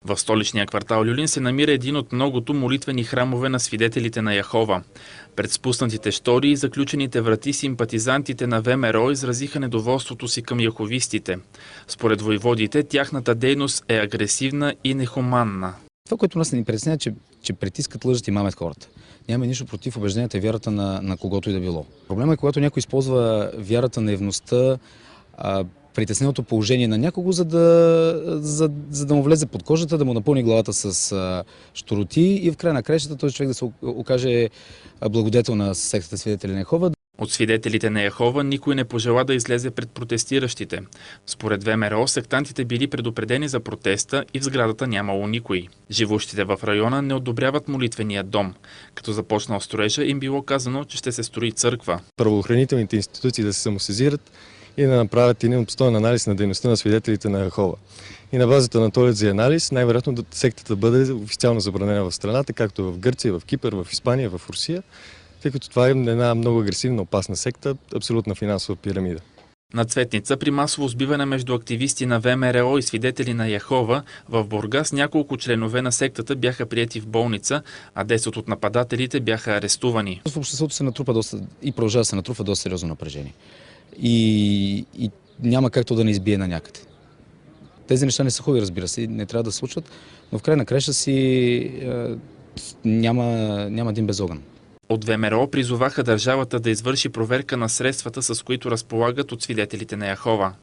В столичния квартал Люлин се намира един от многото молитвени храмове на свидетелите на Яхова. Пред спуснатите щори и заключените врати симпатизантите на ВМРО изразиха недоволството си към яховистите. Според войводите, тяхната дейност е агресивна и нехуманна. Това, което нас ни притеснява, че притискат, лъжат и мамят хората. Нямаме нищо против убежденията и вярата на когото и да било. Проблемът е, когато някой използва вярата, наивността, притесненото положение на някого, за да му влезе под кожата, да му напълни главата с щуроти и в края на краищата този човек да се окаже благодетел на сектата Свидетели на Яхова. От свидетелите на Яхова никой не пожела да излезе пред протестиращите. Според ВМРО, сектантите били предупредени за протеста и в сградата нямало никой. Живущите в района не одобряват молитвения дом. Като започнал строежа, им било казано, че ще се строи църква. Правоохранителните институции да се самосезират и да направят един обстоен анализ на дейността на свидетелите на Яхова. И на базата на този анализ, най-вероятно сектата бъде официално забранена в страната, както в Гърция, в Кипър, в Испания, в Русия, тъй като това е една много агресивна, опасна секта, абсолютна финансова пирамида. На Цветница при масово сбиване между активисти на ВМРО и свидетели на Яхова в Бургас няколко членове на сектата бяха приети в болница, а 10 от нападателите бяха арестувани. В обществото се натрупа и продължава да се натрупа доста сериозно напрежение. И няма както да не избие на някъде. Тези неща не са хубави, разбира се, не трябва да се случват, но в край на краища си няма един без огън. От ВМРО призоваха държавата да извърши проверка на средствата, с които разполагат от свидетелите на Яхова.